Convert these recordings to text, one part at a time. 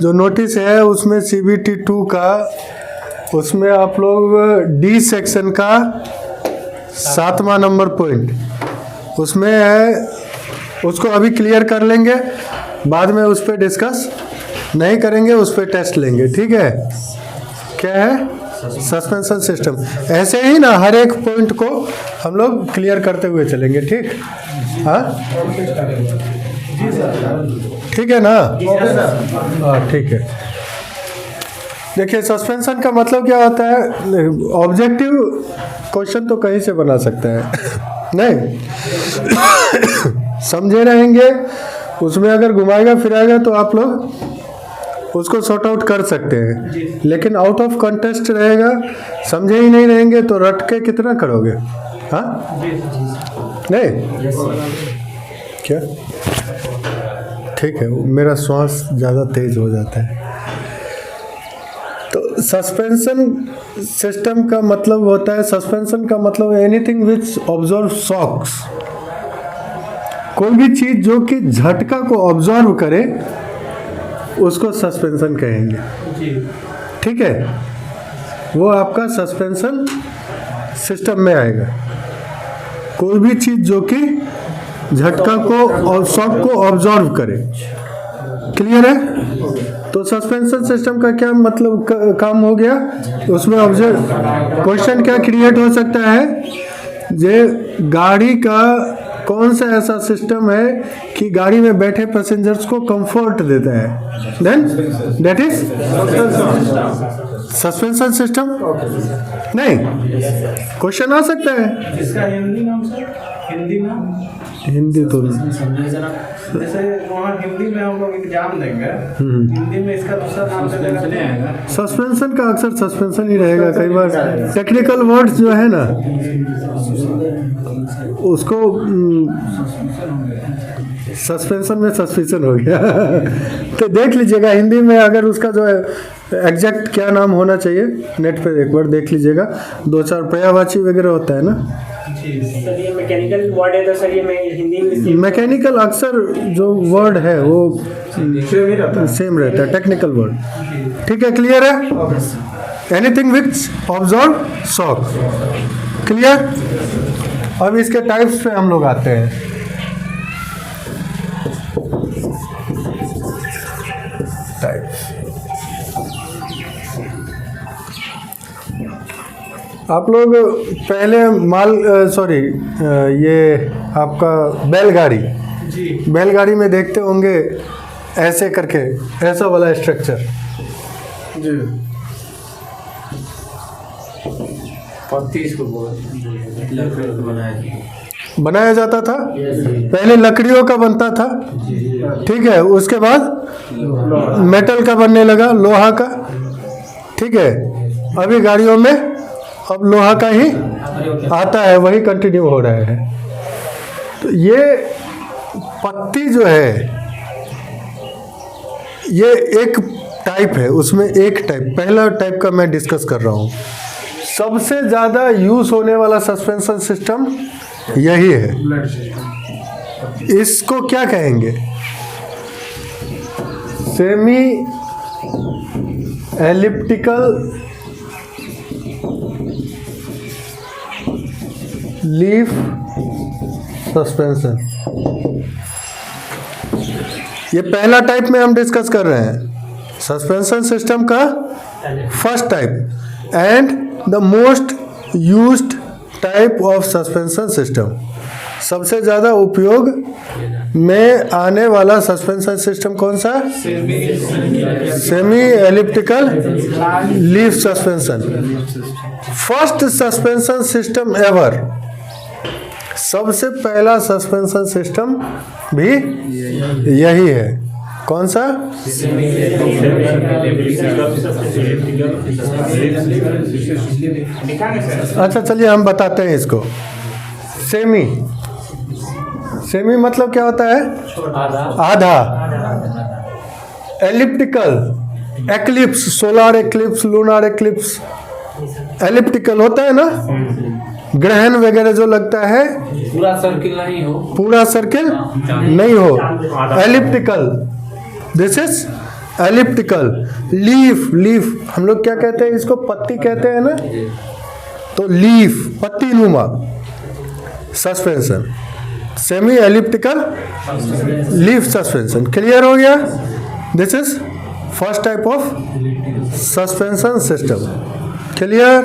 जो नोटिस है उसमें CBT 2 का, उसमें आप लोग डी सेक्शन का 7वां नंबर पॉइंट उसमें है, उसको अभी क्लियर कर लेंगे, बाद में उस पर डिस्कस नहीं करेंगे, उस पर टेस्ट लेंगे, ठीक है। क्या है? Suspension system. ऐसे ही ना हर एक पॉइंट को हम लोग क्लियर करते हुए चलेंगे, ठीक? हाँ ठीक है ना? हाँ ठीक है। देखिए सस्पेंशन का मतलब क्या होता है, ऑब्जेक्टिव क्वेश्चन तो कहीं से बना सकता है नहीं समझे रहेंगे, उसमें अगर घुमाएगा फिराएगा तो आप लोग उसको सॉर्ट आउट कर सकते हैं, लेकिन आउट ऑफ कंटेस्ट रहेगा, समझे ही नहीं रहेंगे तो रट के कितना करोगे? हाँ नहीं क्या? ठीक है, मेरा श्वास ज़्यादा तेज हो जाता है। तो सस्पेंशन सिस्टम का मतलब होता है, सस्पेंशन का मतलब एनीथिंग विच ऑब्जर्व शॉक्स, कोई भी चीज जो कि झटका को ऑब्जर्व करे उसको सस्पेंशन कहेंगे, ठीक है। वो आपका सस्पेंशन सिस्टम में आएगा। कोई भी चीज जो कि झटका को और शॉक को ऑब्जर्व करे, क्लियर है? तो सस्पेंशन सिस्टम का क्या मतलब काम हो गया, उसमें ऑब्जर्व क्वेश्चन क्या क्रिएट हो सकता है, जे गाड़ी का कौन सा ऐसा सिस्टम है कि गाड़ी में बैठे पैसेंजर्स को कंफर्ट देता है, then that is suspension system. नहीं, क्वेश्चन आ सकता है। इसका हिंदी नाम सर, हिंदी नाम? हिंदी तो जैसे वहाँ हिंदी में हम लोग एग्जाम देंगे, हिंदी में इसका दूसरा नाम चलेगा। सस्पेंशन का अक्सर सस्पेंशन ही रहेगा, कई बार टेक्निकल वर्ड्स जो है ना उसको सस्पेंशन में सस्पेंशन हो गया तो देख लीजिएगा हिंदी में अगर उसका जो है एग्जैक्ट क्या नाम होना चाहिए, नेट पे एक बार देख लीजिएगा, 2-4 पर्यायवाची वगैरह होता है ना। सर ये मैकेनिकल वर्ड है तो सर ये मैं हिंदी में मैकेनिकल अक्सर जो वर्ड है वो सेम रहता है, टेक्निकल वर्ड, ठीक है। क्लियर है? Anything which observe shock, clear. अब इसके टाइप्स पे हम लोग आते हैं। टाइप्स आप लोग पहले ये आपका बैलगाड़ी में देखते होंगे ऐसे करके, ऐसा वाला स्ट्रक्चर जी, बनाया जाता था। पहले लकड़ियों का बनता था, ठीक है, उसके बाद मेटल का बनने लगा, लोहा का, ठीक है। अभी गाड़ियों में अब लोहा का ही आता है, वही कंटिन्यू हो रहा है। तो ये पत्ती जो है ये एक टाइप है, उसमें एक टाइप, पहला टाइप का मैं डिस्कस कर रहा हूँ। सबसे ज़्यादा यूज होने वाला सस्पेंशन सिस्टम यही है। इसको क्या कहेंगे? सेमी एलिप्टिकल लीफ सस्पेंशन, ये पहला टाइप में हम डिस्कस कर रहे हैं, सस्पेंशन सिस्टम का first type and the most used type of suspension system. सबसे ज़्यादा उपयोग में आने वाला सस्पेंशन सिस्टम कौन सा? Semi elliptical leaf suspension. First suspension system ever, सबसे पहला सस्पेंशन सिस्टम भी यही है। कौन सा? अच्छा चलिए हम बताते हैं इसको। सेमी मतलब क्या होता है? आधा। Elliptical, eclipse, solar eclipse, lunar eclipse, elliptical होता है ना, ग्रहण वगैरह जो लगता है पूरा सर्किल नहीं हो, पूरा सर्किल नहीं हो, elliptical, this is elliptical, leaf हम लोग क्या कहते हैं इसको, पत्ती कहते हैं ना, तो लीफ पत्ती नुमा suspension, semi elliptical leaf suspension. Clear हो गया? This is first type of suspension system. Clear?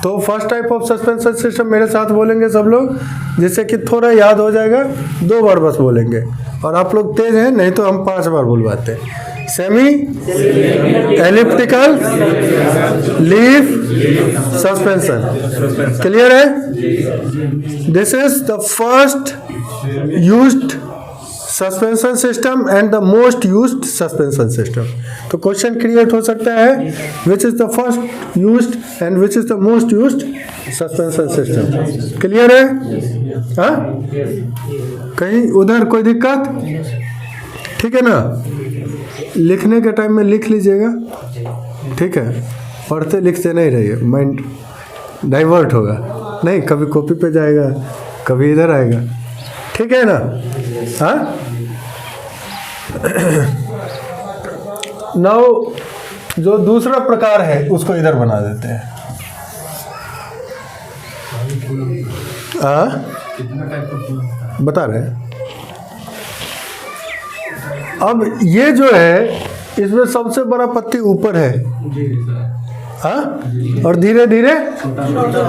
तो first type of suspension system मेरे साथ बोलेंगे सब लोग, जिससे कि थोड़ा याद हो जाएगा। 2 बार बस बोलेंगे, और आप लोग तेज हैं, नहीं तो हम 5 बार बुलवाते हैं। Semi elliptical leaf suspension. Clear है? This is the first used suspension system and the most used suspension system. तो क्वेश्चन क्रिएट हो सकता है, which is the first used and which is the most used suspension system. Clear है? हाँ, कहीं उधर कोई दिक्कत? ठीक है ना? लिखने के टाइम में लिख लीजिएगा, ठीक है? पढ़ते लिखते नहीं रहिए, माइंड डाइवर्ट होगा नहीं, कभी कॉपी पे जाएगा, कभी इधर आएगा। ठीक है ना? हाँ, नाउ जो दूसरा प्रकार है उसको इधर बना देते हैं। बता रहे हैं। अब ये जो है, इसमें सबसे बड़ा पत्ती ऊपर है, हाँ, और धीरे धीरे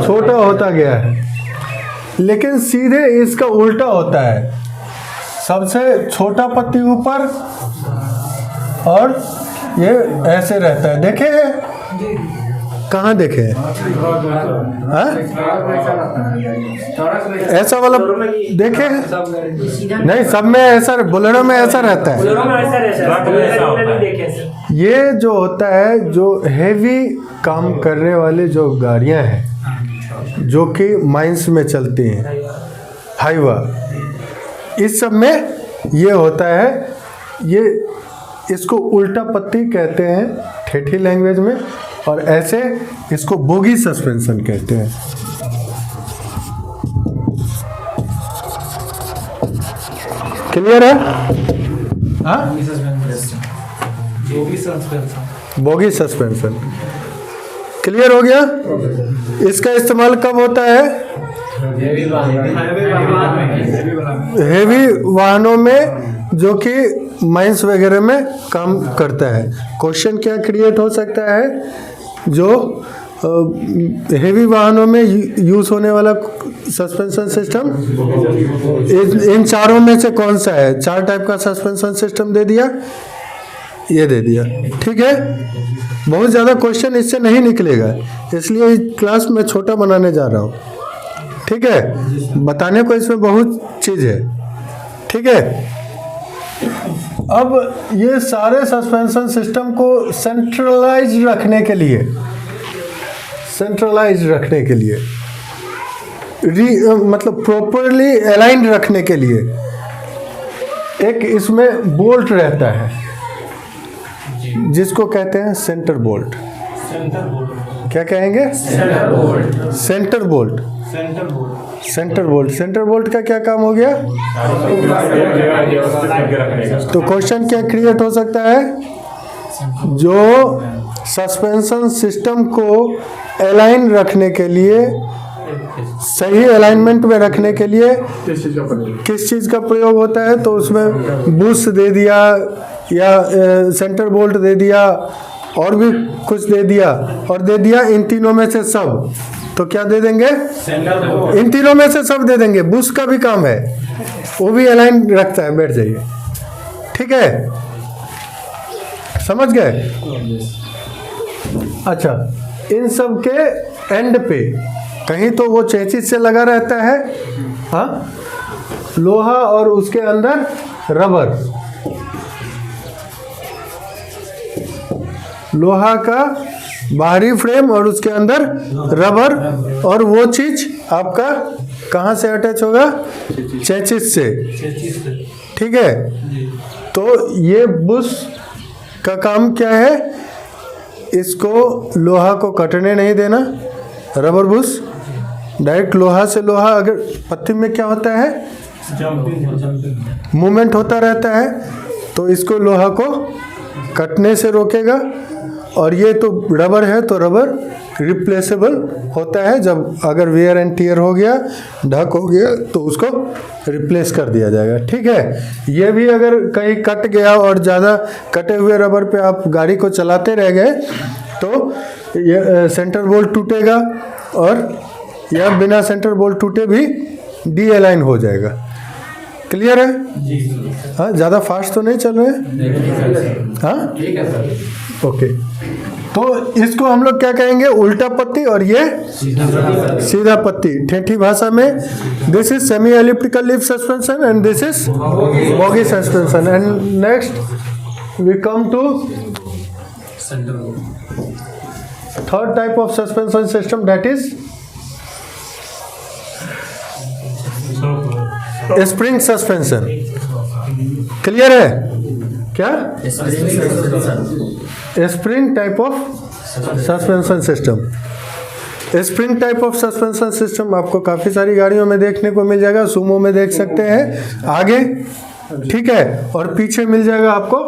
छोटा होता गया है, लेकिन सीधे इसका उल्टा होता है। सबसे छोटा पत्ती ऊपर और ये ऐसे रहता है। देखे हैं? कहाँ देखे हैं? हाँ? ऐसा वाला देखे हैं? नहीं, सब में ऐसा, बोलेरो में ऐसा रहता है। ये जो होता है, जो हेवी काम करने वाले जो गाड़ियां हैं, जो कि माइंस में चलती हैं, हाईवा, इस सब में ये होता है। ये इसको उल्टा पत्ती कहते हैं ठेठी लैंग्वेज में, और ऐसे इसको बोगी सस्पेंशन कहते हैं। क्लियर है? हाँ, बोगी सस्पेंशन। क्लियर हो गया? इसका इस्तेमाल कब होता है? हेवी वाहनों में, जो कि माइंस वगैरह में काम करता है। क्वेश्चन क्या क्रिएट हो सकता है? जो हेवी वाहनों में यूज होने वाला सस्पेंशन सिस्टम इन चारों में से कौन सा है? 4 टाइप का सस्पेंशन सिस्टम दे दिया, ये दे दिया। ठीक है? बहुत ज़्यादा क्वेश्चन इससे नहीं निकलेगा, इसलिए इस क्लास में छोटा बनाने जा रहा हूँ। ठीक है? बताने को इसमें बहुत चीज़ है। ठीक है? अब ये सारे सस्पेंशन सिस्टम को सेंट्रलाइज रखने के लिए, मतलब प्रॉपरली अलाइन रखने के लिए एक इसमें बोल्ट रहता है, जिसको कहते हैं सेंटर बोल्ट। क्या कहेंगे? Centre bolt. सेंटर बोल्ट का क्या काम हो गया? तो क्वेश्चन क्या क्रिएट हो सकता है? जो सस्पेंशन सिस्टम को अलाइन रखने के लिए, सही अलाइनमेंट में रखने के लिए किस चीज़ का प्रयोग होता है? तो उसमें बुश दे दिया, या सेंटर बोल्ट दे दिया, और भी कुछ दे दिया, और दे दिया इन तीनों में से सब। तो क्या दे देंगे? इन तीनों में से सब दे देंगे। बुश का भी काम है, वो भी अलाइन रखता है। बैठ जाइए। ठीक है? समझ गए? अच्छा, इन सब के एंड पे कहीं तो वो चेचिस से लगा रहता है, हाँ, लोहा, और उसके अंदर रबर, लोहा का बाहरी फ्रेम और उसके अंदर रबर, और वो चीज आपका कहाँ से अटैच होगा? चेचिस से। ठीक है? तो ये बुश का काम क्या है? इसको लोहा को कटने नहीं देना। रबर बुश डायरेक्ट लोहा से लोहा, अगर पत्ती में क्या होता है? मूवमेंट होता रहता है, तो इसको लोहा को कटने से रोकेगा, और ये तो रबर है तो रबर रिप्लेसेबल होता है, जब अगर वेयर एंड टीयर हो गया, ढक हो गया, तो उसको रिप्लेस कर दिया जाएगा। ठीक है, ये भी अगर कहीं कट गया और ज़्यादा कटे हुए रबर पे आप गाड़ी को चलाते रह गए तो ये सेंटर बोल्ट टूटेगा, और यह बिना सेंटर बोल्ट टूटे भी डी अलाइन हो जाएगा। क्लियर है? हाँ, ज़्यादा फास्ट तो नहीं चल रहे हैं? हाँ, ओके। तो इसको हम लोग क्या कहेंगे? उल्टा पत्ती, और ये सीधा पत्ती। ठेठी भाषा में this is semi elliptical leaf suspension and this is bogie suspension. And next we come to third type of suspension system, that is spring suspension. Clear है क्या? Spring type of suspension system. Spring type of suspension system आपको काफ़ी सारी गाड़ियों में देखने को मिल जाएगा। सुमो में देख सकते हैं आगे, ठीक है, और पीछे मिल जाएगा आपको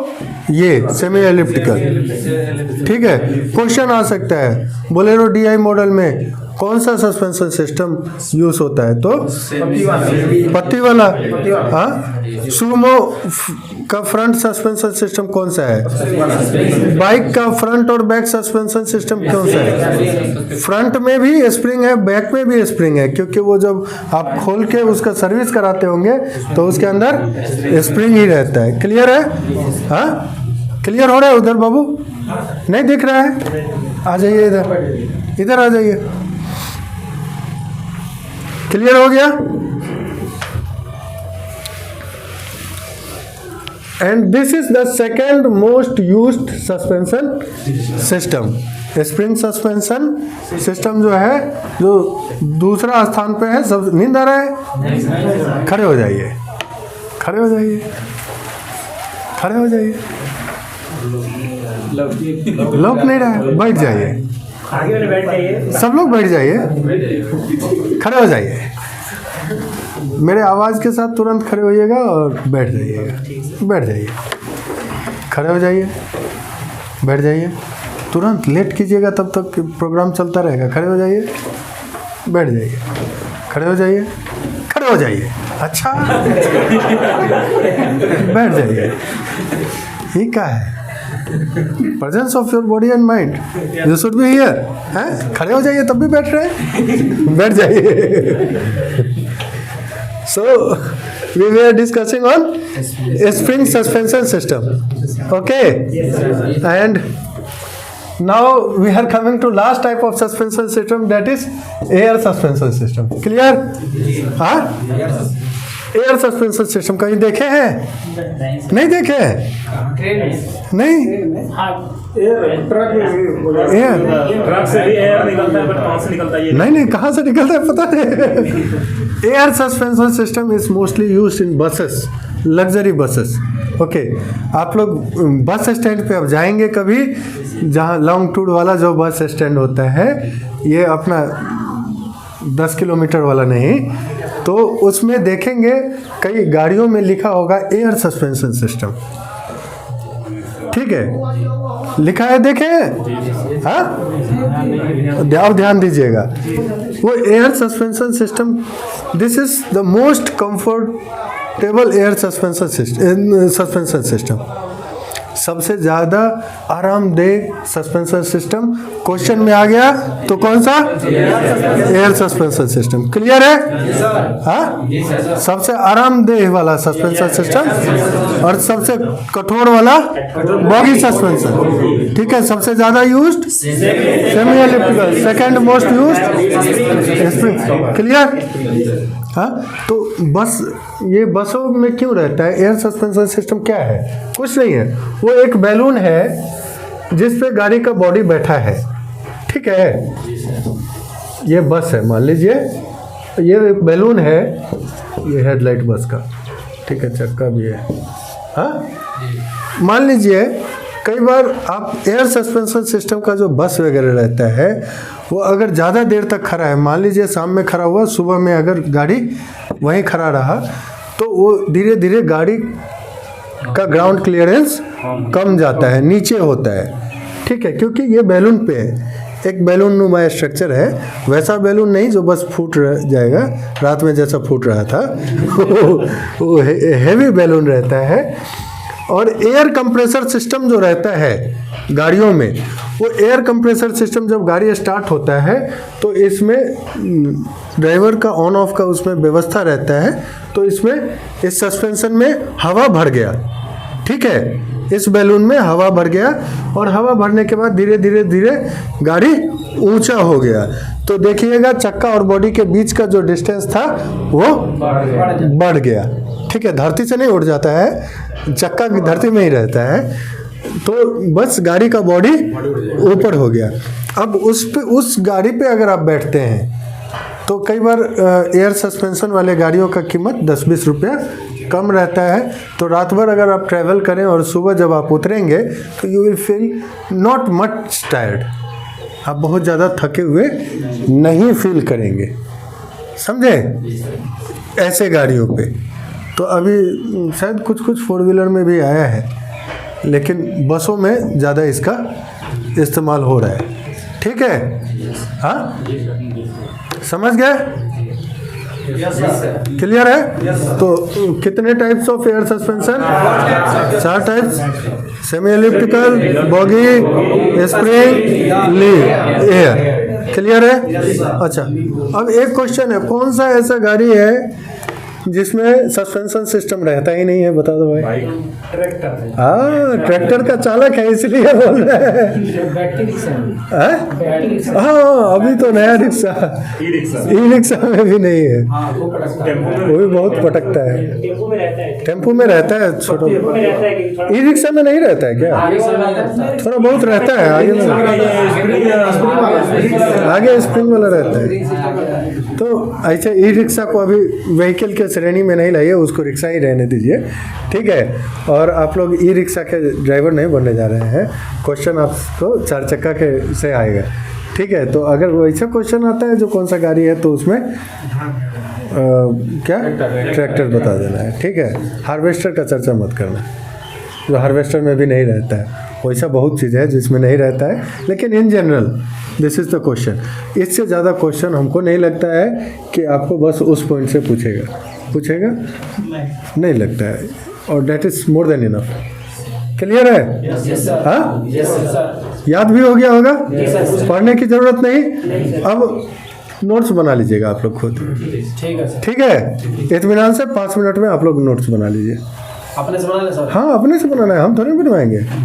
ये सेमी एलिप्टिकल। ठीक है, क्वेश्चन आ सकता है बोलेरो डीआई मॉडल में कौन सा सस्पेंशन सिस्टम यूज होता है? तो पत्ती वाला। हाँ, सुमो का फ्रंट सस्पेंशन सिस्टम कौन सा है? बाइक का फ्रंट और बैक सस्पेंशन सिस्टम कौन सा है? फ्रंट में भी स्प्रिंग है, बैक में भी स्प्रिंग है, क्योंकि वो जब आप खोल के उसका सर्विस कराते होंगे तो उसके अंदर स्प्रिंग ही रहता है। क्लियर है? हाँ, क्लियर हो रहा है उधर बाबू? नहीं दिख रहा है? आ जाइए इधर, इधर आ जाइए। क्लियर हो गया? And this is the second most used suspension system. Spring suspension system जो है, जो दूसरा स्थान पे है। सब नींद आ रहा है? खड़े हो जाइए, खड़े हो जाइए, खड़े हो जाइए। लोग नहीं रहा है, बैठ जाइए, आगे वाले बैठ जाइए, सब लोग बैठ जाइए, खड़े हो जाइए। मेरे आवाज़ के साथ तुरंत खड़े होइएगा और बैठ जाइएगा। बैठ जाइए, खड़े हो जाइए, बैठ जाइए। तुरंत लेट कीजिएगा तब तक प्रोग्राम चलता रहेगा। खड़े हो जाइए, बैठ जाइए, खड़े हो जाइए, खड़े हो जाइए। अच्छा, बैठ जाइए। ये क्या है? Presence of your body and mind, you should be here. हैं? खड़े हो जाइए, तब भी बैठ रहे हैं। बैठ जाइए। So we were discussing on spring suspension system. Okay, and now we are coming to last type of suspension system, that is air suspension system. Clear? हाँ, एयर सस्पेंशन सिस्टम कहीं देखे हैं? नहीं देखे हैं? नहीं, एयर ट्रक से भी एयर निकलता है, बट कहाँ से निकलता है ये? नहीं, कहाँ से निकलता है पता नहीं। Air suspension system is mostly used in buses, luxury buses. Okay, आप लोग बस स्टैंड पे अब जाएंगे कभी, जहाँ लॉन्ग टूर वाला जो बस स्टैंड होता है, ये अपना 10 किलोमीटर वाला नहीं, तो उसमें देखेंगे कई गाड़ियों में लिखा होगा एयर सस्पेंशन सिस्टम। ठीक है, लिखा है, देखें? हाँ, आप ध्यान दीजिएगा। वो air suspension system, this is the most comfortable air suspension system. सबसे ज़्यादा आरामदेह सस्पेंशन सिस्टम क्वेश्चन में आ गया तो कौन सा? Air suspension system. क्लियर है? हाँ, सबसे आरामदेह वाला सस्पेंशन सिस्टम और सबसे कठोर वाला बॉगी सस्पेंशन। ठीक है, सबसे ज़्यादा used semi elliptical, second most used spring. Clear? हाँ, तो बस ये बसों में क्यों रहता है एयर सस्पेंशन सिस्टम? क्या है? कुछ नहीं है, वो एक बैलून है जिस पे गाड़ी का बॉडी बैठा है। ठीक है, ये बस है, मान लीजिए ये एक बैलून है, ये हेडलाइट बस का। ठीक है, चक्का भी है। हाँ, मान लीजिए कई बार आप एयर सस्पेंशन सिस्टम का जो बस वगैरह रहता है, वो अगर ज़्यादा देर तक खड़ा है, मान लीजिए शाम में खड़ा हुआ, सुबह में अगर गाड़ी वहीं खड़ा रहा, तो वो धीरे धीरे गाड़ी का ग्राउंड क्लियरेंस कम जाता है, नीचे होता है, ठीक है, क्योंकि ये बैलून पे है, एक बैलून नुमा स्ट्रक्चर है, वैसा बैलून नहीं जो बस फूट जाएगा, रात में जैसा फूट रहा था वो हैवी बैलून रहता है। और एयर कंप्रेसर सिस्टम जो रहता है गाड़ियों में, वो एयर कंप्रेसर सिस्टम जब गाड़ी स्टार्ट होता है तो इसमें ड्राइवर का ऑन ऑफ का उसमें व्यवस्था रहता है, तो इसमें इस सस्पेंशन में हवा भर गया, ठीक है, इस बैलून में हवा भर गया और हवा भरने के बाद धीरे धीरे धीरे गाड़ी ऊंचा हो गया, तो देखिएगा चक्का और बॉडी के बीच का जो डिस्टेंस था वो बढ़ गया, ठीक है, धरती से नहीं उड़ जाता है, चक्का की धरती में ही रहता है, तो बस गाड़ी का बॉडी ऊपर हो गया। अब उस गाड़ी पे अगर आप बैठते हैं तो कई बार एयर सस्पेंशन वाले गाड़ियों का कीमत 10-20 रुपया कम रहता है, तो रात भर अगर आप ट्रैवल करें और सुबह जब आप उतरेंगे तो you will feel not much tired, आप बहुत ज़्यादा थके हुए नहीं फील करेंगे, समझे, ऐसे गाड़ियों पे। तो अभी शायद कुछ फोर व्हीलर में भी आया है, लेकिन बसों में ज़्यादा इसका इस्तेमाल हो रहा है, ठीक है, हाँ, समझ गए, क्लियर है। तो कितने types of air suspension, 4 types, semi elliptical, boggy, spring, leave, air, clear है। अच्छा, अब एक क्वेश्चन है, कौन सा ऐसा गाड़ी है जिसमें सस्पेंशन सिस्टम रहता ही नहीं है, बता दो भाई। ट्रैक्टर। हाँ, ट्रैक्टर का चालक है इसलिए बोल रहे हैं। बैटरी रिक्शा में। हाँ, अभी तो नया रिक्शा, ई रिक्शा में भी नहीं है, वो भी बहुत पटकता है, टेम्पो में रहता है। टेम्पो में रहता है, छोटा, टेम्पो में रहता है कि थोड़ा ई रिक्शा में नहीं रहता है क्या, आगे वाला रहता है। थोड़ा बहुत रहता है, आगे स्प्रिंग वाला रहता है। तो ऐसे ई रिक्शा को अभी व्हीकल के श्रेणी में नहीं लाइए, उसको रिक्शा ही रहने दीजिए, ठीक है। और आप लोग ई रिक्शा के ड्राइवर नहीं बनने जा रहे हैं, क्वेश्चन आपको 4 चक्का के से आएगा, ठीक है। तो अगर वैसा क्वेश्चन आता है जो कौन सा गाड़ी है तो उसमें क्या ट्रैक्टर बता देना है, ठीक है। हार्वेस्टर का चर्चा मत करना, जो हार्वेस्टर में भी नहीं रहता है, वैसा बहुत चीज़ है जिसमें नहीं रहता है, लेकिन in general this is the question. इससे ज़्यादा क्वेश्चन हमको नहीं लगता है कि आपको बस उस पॉइंट से पूछेगा नहीं लगता है, और that is more than enough. Clear है, हाँ, याद भी हो गया होगा, पढ़ने की ज़रूरत नहीं। अब नोट्स बना लीजिएगा आप लोग खुद, ठीक है, इत्मीनान से 5 मिनट में आप लोग नोट्स बना लीजिए। अपने से बना ले सर। हाँ, अपने से बनाना है, हम थोड़ी बनवाएंगे।